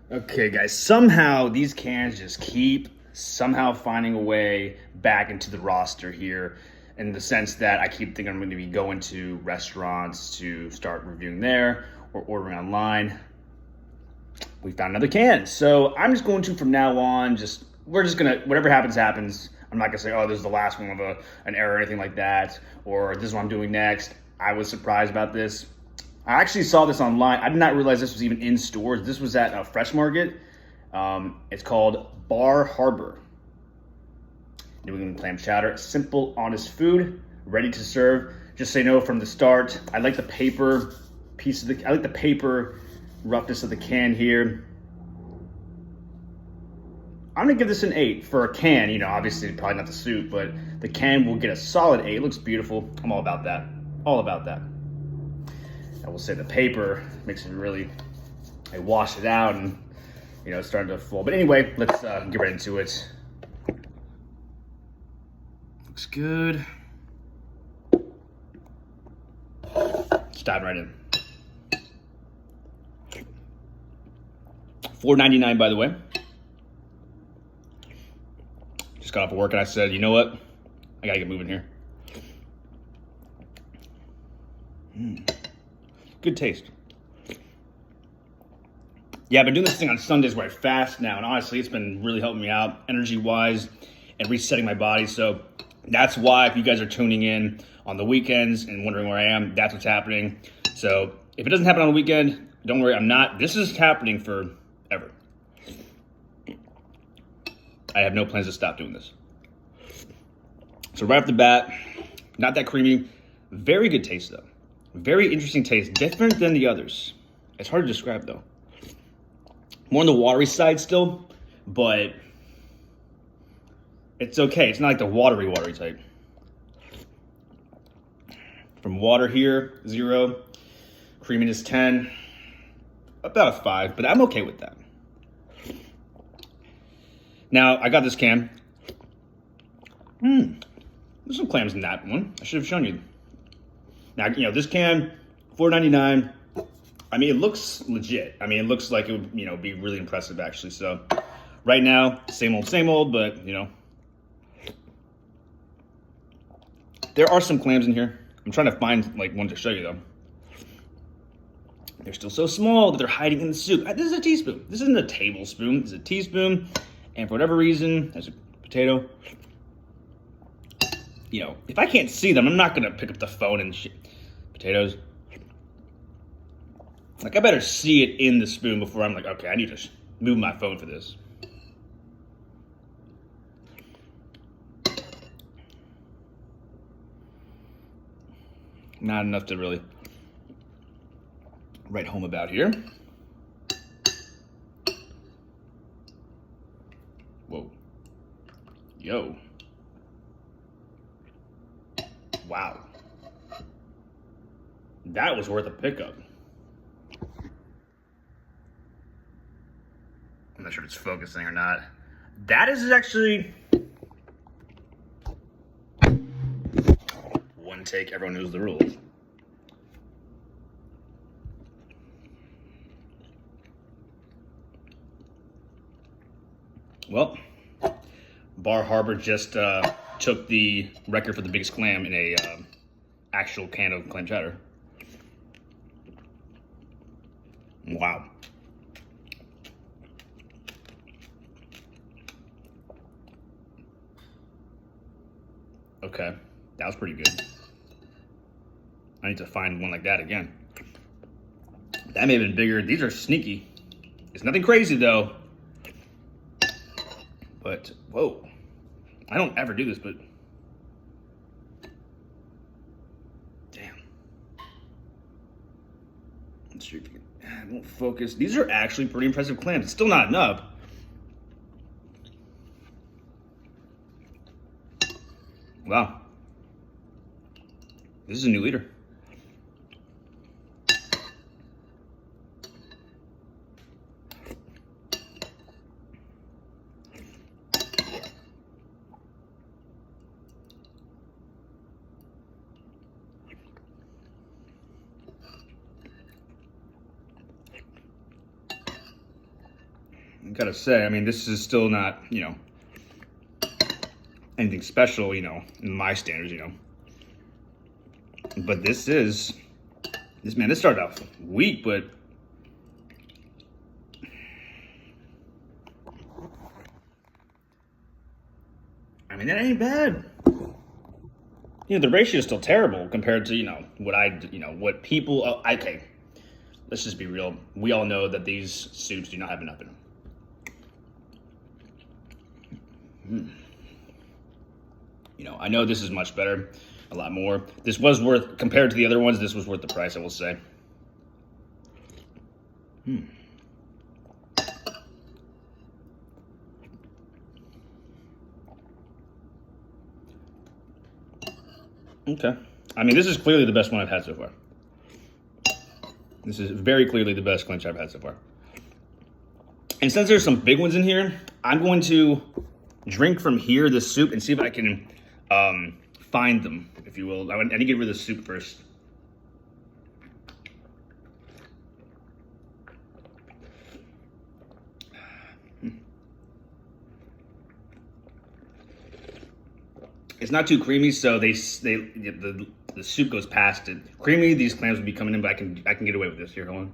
Okay, guys, somehow these cans just keep somehow finding a way back into the roster here in the sense that I keep thinking I'm going to be going to restaurants to start reviewing there or ordering online. We found another can. So I'm just going to, from now on, we're just going to, whatever happens, happens. I'm not going to say, oh, this is the last one of an error or anything like that, or this is what I'm doing next. I was surprised about this. I actually saw this online. I did not realize this was even in stores. This was at a Fresh Market. It's called Bar Harbor. New England clam chowder. Simple, honest food, ready to serve. Just so you know from the start, I like the paper I like the paper roughness of the can here. I'm gonna give this an 8 for a can. You know, obviously probably not the soup, but the can will get a solid 8. It looks beautiful. I'm all about that. All about that. I will say the paper makes it really, I wash it out and, you know, it's starting to fall. But anyway, let's get right into it. Looks good. Let's dive right in. $4.99, by the way. Just got off of work and I said, you know what? I gotta get moving here. Good taste. Yeah, I've been doing this thing on Sundays where I fast now, and honestly, it's been really helping me out energy-wise and resetting my body. So that's why, if you guys are tuning in on the weekends and wondering where I am, that's what's happening. So if it doesn't happen on the weekend, don't worry, I'm not. This is happening forever. I have no plans to stop doing this. So right off the bat, not that creamy. Very good taste, though. Very interesting taste. Different than the others. It's hard to describe, though. More on the watery side still, but it's okay. It's not like the watery type. From water here, 0. Creaminess 10. About a 5, but I'm okay with that. Now, I got this can. There's some clams in that one. I should have shown you. Now, you know, this can, $4.99. I mean, it looks legit. I mean, it looks like it would, you know, be really impressive, actually. So, right now, same old, but, you know. There are some clams in here. I'm trying to find, like, one to show you, though. They're still so small that they're hiding in the soup. This is a teaspoon. This isn't a tablespoon. This is a teaspoon. And for whatever reason, there's a potato. You know, if I can't see them, I'm not going to pick up the phone and shit. Potatoes. Like, I better see it in the spoon before I'm like, okay, I need to move my phone for this. Not enough to really write home about here. Whoa. Yo. Wow. That was worth a pickup. I'm not sure if it's focusing or not. That is actually one take. Everyone knows the rules. Well, Bar Harbor just took the record for the biggest clam in a actual can of clam chowder. Wow. Okay, that was pretty good. I need to find one like that again. That may have been bigger. These are sneaky. It's nothing crazy though. But, whoa. I don't ever do this, but damn. Let's see if you can, it won't focus. These are actually pretty impressive clams. It's still not enough. Wow. This is a new leader. gotta say, I mean, this is still not, anything special, in my standards, But this started off weak, but I mean, that ain't bad. The ratio is still terrible compared to, what people, okay, let's just be real. We all know that these soups do not have enough in them. I know this is much better, a lot more. This was worth, compared to the other ones, this was worth the price, I will say. Okay. I mean, this is clearly the best one I've had so far. This is very clearly the best clinch I've had so far. And since there's some big ones in here, I'm going to drink from here, this soup, and see if I can find them, if you will. I need to get rid of the soup first. It's not too creamy, so the soup goes past it. Creamy, these clams would be coming in, but I can get away with this. Here, hold on.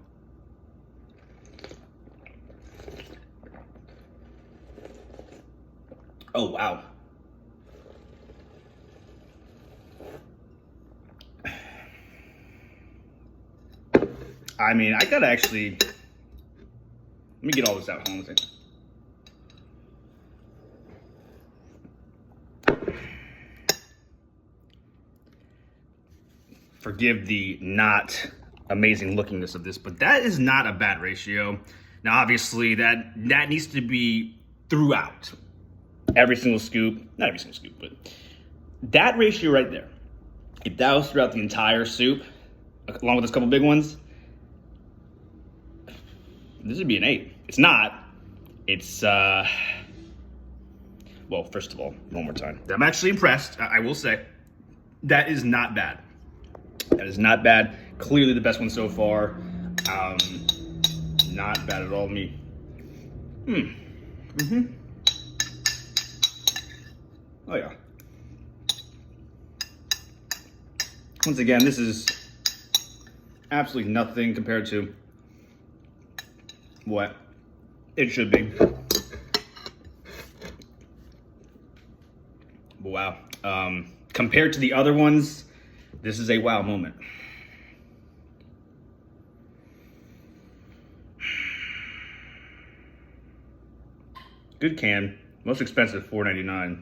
Oh wow. I mean, I gotta actually, let me get all this out. Hold on a second. Forgive the not amazing lookingness of this, but that is not a bad ratio. Now, obviously, that needs to be throughout. Every single scoop, not every single scoop, but that ratio right there, if that was throughout the entire soup, along with those couple big ones, this would be an 8. It's not. It's, well, first of all, one more time. I'm actually impressed, I will say. That is not bad. That is not bad. Clearly the best one so far. Not bad at all. Oh yeah. Once again, this is absolutely nothing compared to what it should be. Wow. Compared to the other ones, this is a wow moment. Good can. Most expensive, $4.99.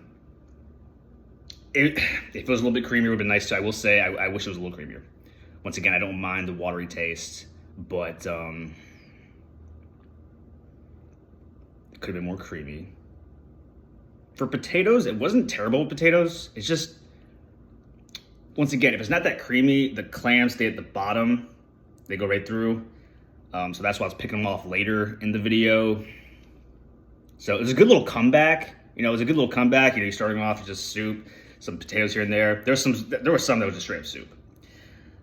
If it was a little bit creamier, it would have been nice too. I will say, I wish it was a little creamier. Once again, I don't mind the watery taste, but it could have been more creamy. For potatoes, it wasn't terrible with potatoes. It's just, once again, if it's not that creamy, the clams stay at the bottom. They go right through. So that's why I was picking them off later in the video. So it was a good little comeback. You're starting off with just soup, some potatoes here and there. There were some that was just straight up soup.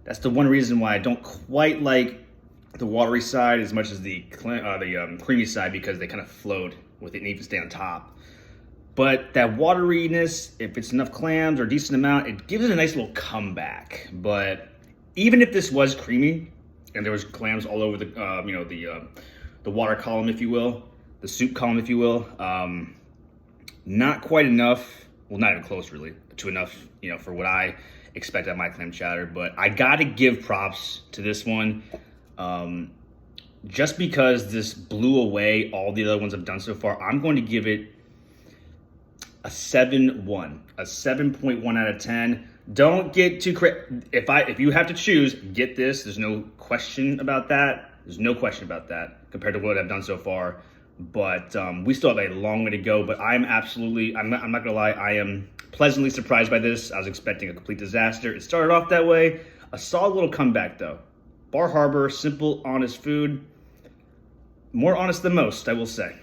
That's the one reason why I don't quite like the watery side as much as the creamy side, because they kind of flowed with it and even stay on top. But that wateriness, if it's enough clams or a decent amount, it gives it a nice little comeback. But even if this was creamy and there was clams all over the water column, if you will, the soup column, if you will, not quite enough. Well, not even close, really, to enough, for what I expect at my clam chowder. But I got to give props to this one, just because this blew away all the other ones I've done so far. I'm going to give it a 7.1, a 7.1 out of 10. Don't get too if you have to choose, get this. There's no question about that. Compared to what I've done so far. But we still have a long way to go. But I'm not gonna lie, I am pleasantly surprised by this. I was expecting a complete disaster. It started off that way. A solid little comeback though. Bar Harbor, simple, honest food. More honest than most, I will say.